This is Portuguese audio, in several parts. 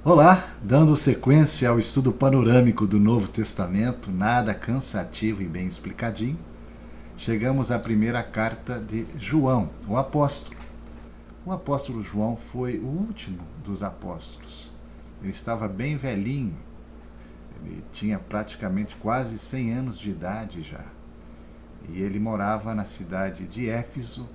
Olá, dando sequência ao estudo panorâmico do Novo Testamento, nada cansativo e bem explicadinho, chegamos à primeira carta de João, o apóstolo. O apóstolo João foi o último dos apóstolos. Ele estava bem velhinho, ele tinha praticamente quase 100 anos de idade já. E ele morava na cidade de Éfeso,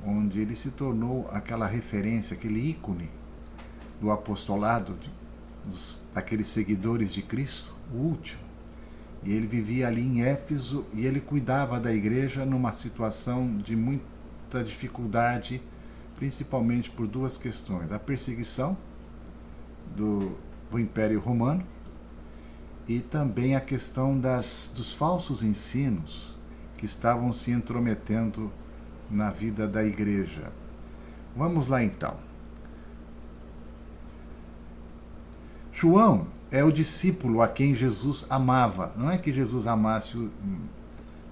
onde ele se tornou aquela referência, aquele ícone do apostolado, daqueles seguidores de Cristo, o último. E ele vivia ali em Éfeso e ele cuidava da igreja numa situação de muita dificuldade, principalmente por duas questões: a perseguição do Império Romano e também a questão dos falsos ensinos que estavam se intrometendo na vida da igreja. Vamos lá então. João é o discípulo a quem Jesus amava. Não é que Jesus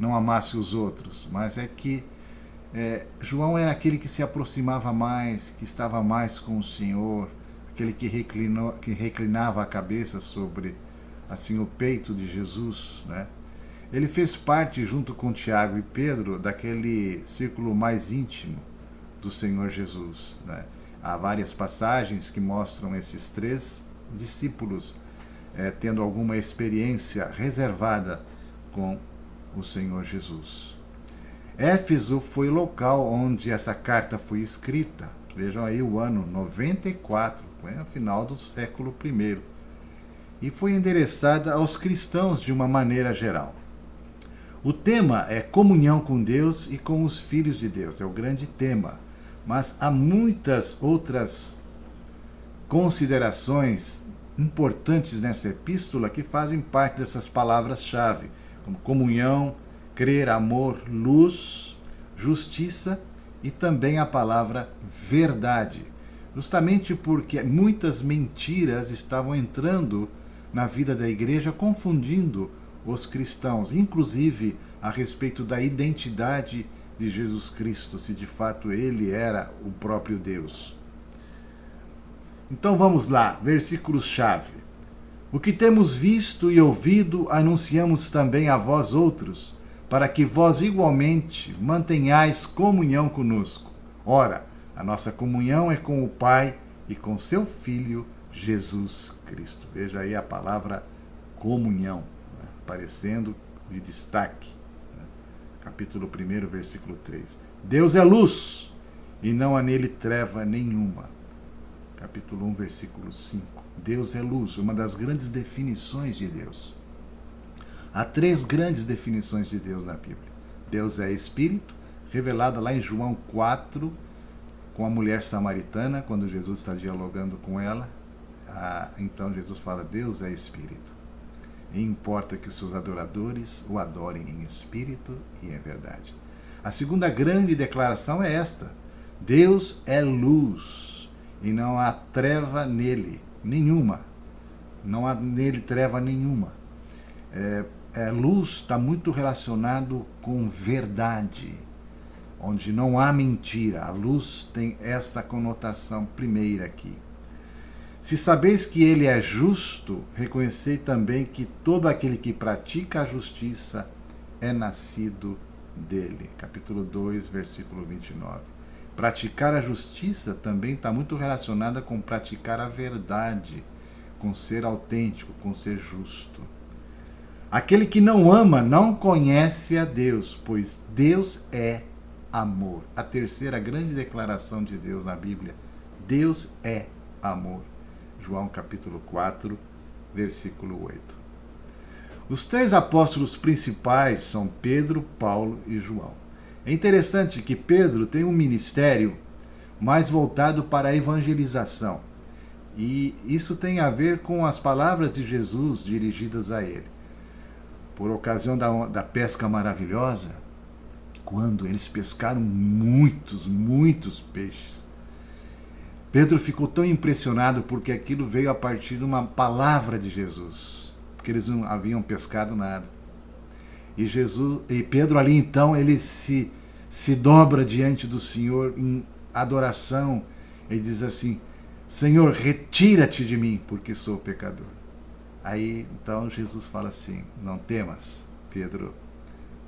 não amasse os outros, mas é que João era aquele que se aproximava mais, que estava mais com o Senhor, aquele que reclinava a cabeça sobre assim o peito de Jesus, né? Ele fez parte, junto com Tiago e Pedro, daquele círculo mais íntimo do Senhor Jesus, né? Há várias passagens que mostram esses três discípulos tendo alguma experiência reservada com o Senhor Jesus. Éfeso foi o local onde essa carta foi escrita. Vejam aí o ano 94, foi no final do século I, e foi endereçada aos cristãos de uma maneira geral. O tema é comunhão com Deus e com os filhos de Deus, é o grande tema, mas há muitas outras considerações importantes nessa epístola que fazem parte dessas palavras-chave, como comunhão, crer, amor, luz, justiça e também a palavra verdade. Justamente porque muitas mentiras estavam entrando na vida da igreja, confundindo os cristãos, inclusive a respeito da identidade de Jesus Cristo, se de fato ele era o próprio Deus. Então vamos lá, versículos-chave. O que temos visto e ouvido, anunciamos também a vós outros, para que vós igualmente mantenhais comunhão conosco. Ora, a nossa comunhão é com o Pai e com seu Filho, Jesus Cristo. Veja aí a palavra comunhão, né, aparecendo de destaque. Né? Capítulo 1, versículo 3. Deus é luz, e não há nele treva nenhuma. Capítulo 1, versículo 5. Deus é luz, uma das grandes definições de Deus. Há três grandes definições de Deus na Bíblia. Deus é Espírito, revelada lá em João 4, com a mulher samaritana, quando Jesus está dialogando com ela. Então Jesus fala: Deus é Espírito. E importa que os seus adoradores o adorem em espírito e em verdade. A segunda grande declaração é esta: Deus é luz. E não há treva nele, nenhuma. Não há nele treva nenhuma. Luz está muito relacionado com verdade, onde não há mentira. A luz tem essa conotação primeira aqui. Se sabeis que ele é justo, reconhecei também que todo aquele que pratica a justiça é nascido dele. Capítulo 2, versículo 29. Praticar a justiça também está muito relacionada com praticar a verdade, com ser autêntico, com ser justo. Aquele que não ama não conhece a Deus, pois Deus é amor. A terceira grande declaração de Deus na Bíblia: Deus é amor. João capítulo 4, versículo 8. Os três apóstolos principais são Pedro, Paulo e João. É interessante que Pedro tem um ministério mais voltado para a evangelização. E isso tem a ver com as palavras de Jesus dirigidas a ele. Por ocasião da pesca maravilhosa, quando eles pescaram muitos peixes. Pedro ficou tão impressionado porque aquilo veio a partir de uma palavra de Jesus, porque eles não haviam pescado nada. E Pedro ali então, ele se dobra diante do Senhor em adoração. Ele diz assim: Senhor, retira-te de mim, porque sou pecador. Aí então Jesus fala assim: não temas, Pedro,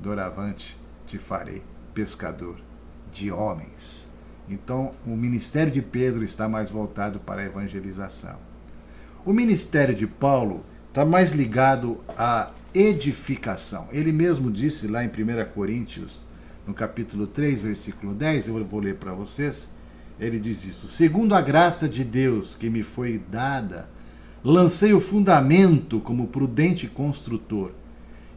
doravante te farei pescador de homens. Então o ministério de Pedro está mais voltado para a evangelização. O ministério de Paulo está mais ligado à edificação. Ele mesmo disse lá em 1 Coríntios, no capítulo 3, versículo 10, eu vou ler para vocês, ele diz isso: segundo a graça de Deus que me foi dada, lancei o fundamento como prudente construtor,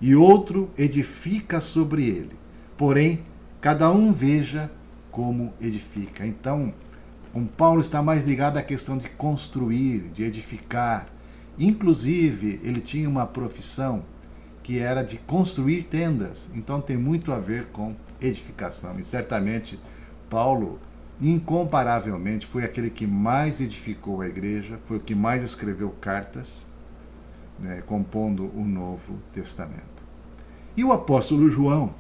e outro edifica sobre ele. Porém, cada um veja como edifica. Então, o Paulo está mais ligado à questão de construir, de edificar. Inclusive, ele tinha uma profissão que era de construir tendas. Então, tem muito a ver com edificação. E certamente, Paulo, incomparavelmente, foi aquele que mais edificou a igreja, foi o que mais escreveu cartas, né, compondo o Novo Testamento. E o apóstolo João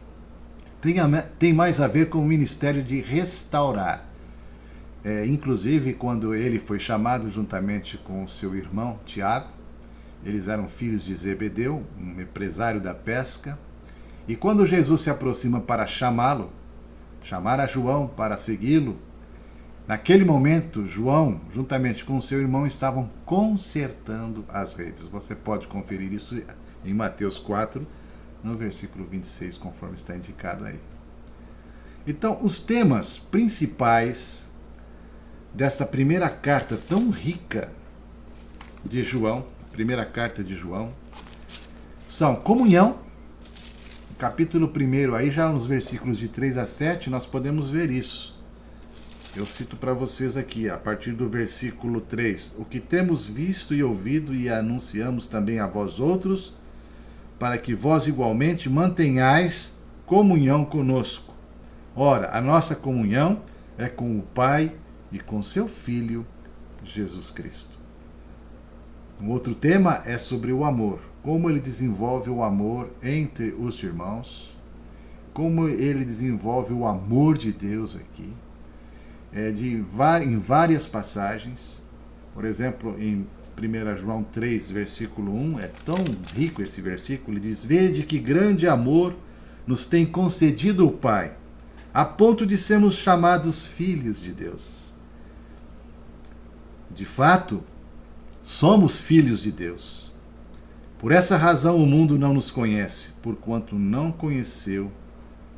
tem mais a ver com o ministério de restaurar. Inclusive, quando ele foi chamado juntamente com o seu irmão Tiago, eles eram filhos de Zebedeu, um empresário da pesca, e quando Jesus se aproxima para chamar a João para segui-lo, naquele momento, João, juntamente com o seu irmão, estavam consertando as redes. Você pode conferir isso em Mateus 4, no versículo 26, conforme está indicado aí. Então, os temas principais desta primeira carta tão rica de João, primeira carta de João, são comunhão. No capítulo 1, aí já nos versículos de 3 a 7, nós podemos ver isso. Eu cito para vocês aqui, a partir do versículo 3, o que temos visto e ouvido e anunciamos também a vós outros, para que vós igualmente mantenhais comunhão conosco. Ora, a nossa comunhão é com o Pai e com seu Filho, Jesus Cristo. Um outro tema é sobre o amor. Como ele desenvolve o amor entre os irmãos, como ele desenvolve o amor de Deus aqui, em várias passagens. Por exemplo, em 1 João 3, versículo 1, é tão rico esse versículo, ele diz: vede que grande amor nos tem concedido o Pai, a ponto de sermos chamados filhos de Deus. De fato, somos filhos de Deus. Por essa razão o mundo não nos conhece, porquanto não conheceu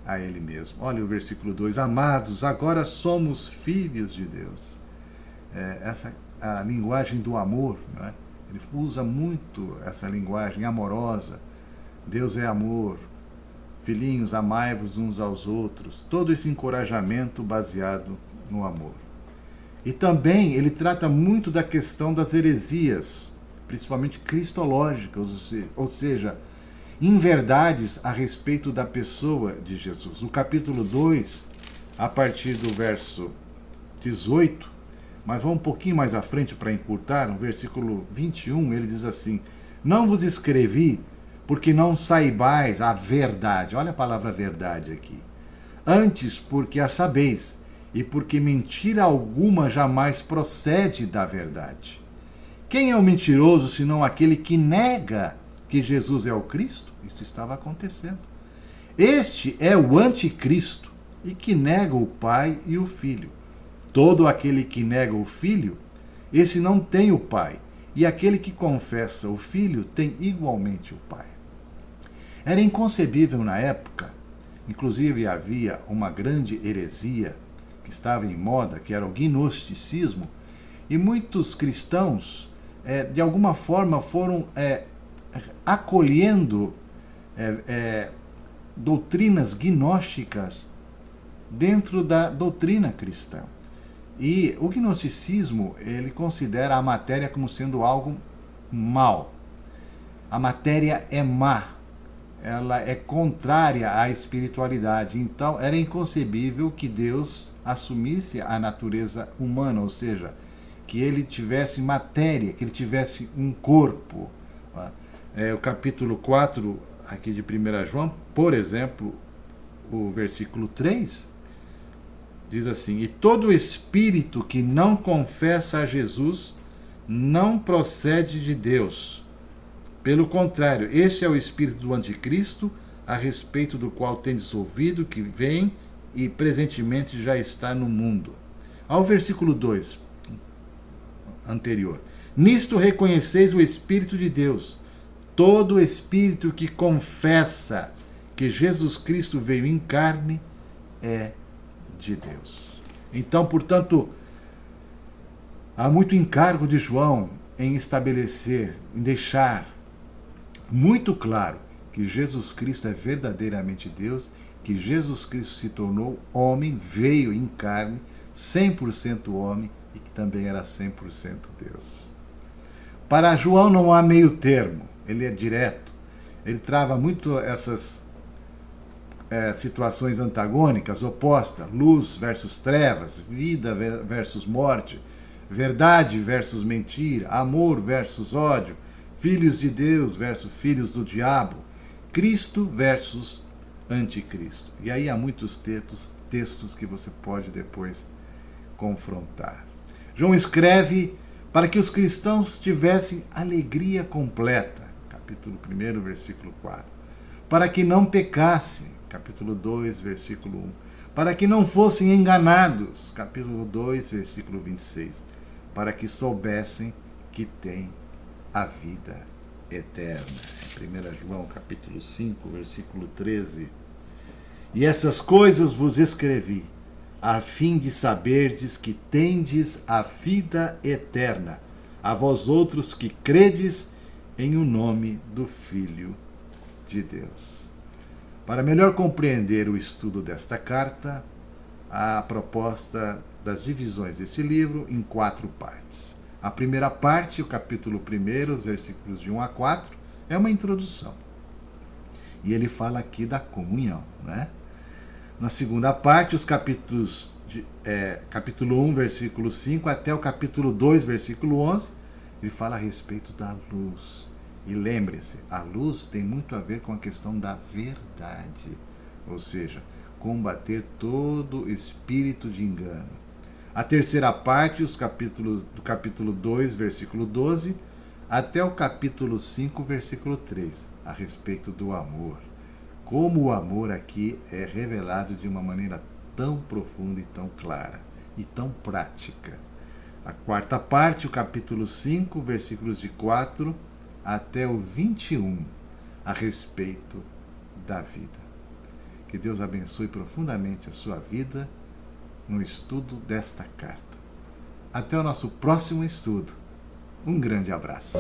a Ele mesmo. Olha o versículo 2, amados, agora somos filhos de Deus. Essa a linguagem do amor, não é? Ele usa muito essa linguagem amorosa. Deus é amor, filhinhos, amai-vos uns aos outros. Todo esse encorajamento baseado no amor. E também ele trata muito da questão das heresias, principalmente cristológicas, ou seja, inverdades a respeito da pessoa de Jesus. No capítulo 2, a partir do verso 18, mas vamos um pouquinho mais à frente para encurtar, no versículo 21, ele diz assim: não vos escrevi porque não saibais a verdade. Olha a palavra verdade aqui. Antes, porque a sabeis, e porque mentira alguma jamais procede da verdade. Quem é o mentiroso senão aquele que nega que Jesus é o Cristo? Isso estava acontecendo. Este é o anticristo e que nega o Pai e o Filho. Todo aquele que nega o Filho, esse não tem o Pai. E aquele que confessa o Filho tem igualmente o Pai. Era inconcebível na época, inclusive havia uma grande heresia que estava em moda, que era o gnosticismo, e muitos cristãos, de alguma forma, foram acolhendo doutrinas gnósticas dentro da doutrina cristã. E o gnosticismo, ele considera a matéria como sendo algo mal. A matéria é má. ela é contrária à espiritualidade. Então, era inconcebível que Deus assumisse a natureza humana, ou seja, que ele tivesse matéria, que ele tivesse um corpo. O capítulo 4 aqui de 1 João, por exemplo, o versículo 3, diz assim: e todo espírito que não confessa a Jesus não procede de Deus. Pelo contrário, este é o espírito do anticristo, a respeito do qual tendes ouvido que vem e presentemente já está no mundo. Ao versículo 2 anterior: nisto reconheceis o Espírito de Deus. Todo espírito que confessa que Jesus Cristo veio em carne é de Deus. Então, portanto, há muito encargo de João em estabelecer, em deixar muito claro que Jesus Cristo é verdadeiramente Deus, que Jesus Cristo se tornou homem, veio em carne, 100% homem e que também era 100% Deus. Para João não há meio termo, ele é direto, ele trava muito essas situações antagônicas, opostas, luz versus trevas, vida versus morte, verdade versus mentira, amor versus ódio, filhos de Deus versus filhos do diabo, Cristo versus anticristo. E aí há muitos textos que você pode depois confrontar. João escreve para que os cristãos tivessem alegria completa, capítulo 1, versículo 4, para que não pecassem, capítulo 2, versículo 1, para que não fossem enganados, capítulo 2, versículo 26, para que soubessem que têm a vida eterna. 1 João capítulo 5, versículo 13. E essas coisas vos escrevi, a fim de saberdes que tendes a vida eterna, a vós outros que credes em o nome do Filho de Deus. Para melhor compreender o estudo desta carta, a proposta das divisões desse livro em 4 partes. A primeira parte, o capítulo 1, os versículos de 1 a 4, é uma introdução. E ele fala aqui da comunhão, né? Na segunda parte, os capítulos capítulo 1, versículo 5 até o capítulo 2, versículo 11, ele fala a respeito da luz. E lembre-se, a luz tem muito a ver com a questão da verdade, ou seja, combater todo espírito de engano. A terceira parte, os capítulos do capítulo 2, versículo 12, até o capítulo 5, versículo 3, a respeito do amor. Como o amor aqui é revelado de uma maneira tão profunda e tão clara e tão prática. A quarta parte, o capítulo 5, versículos de 4 até o 21, a respeito da vida. Que Deus abençoe profundamente a sua vida no estudo desta carta. Até o nosso próximo estudo. Um grande abraço.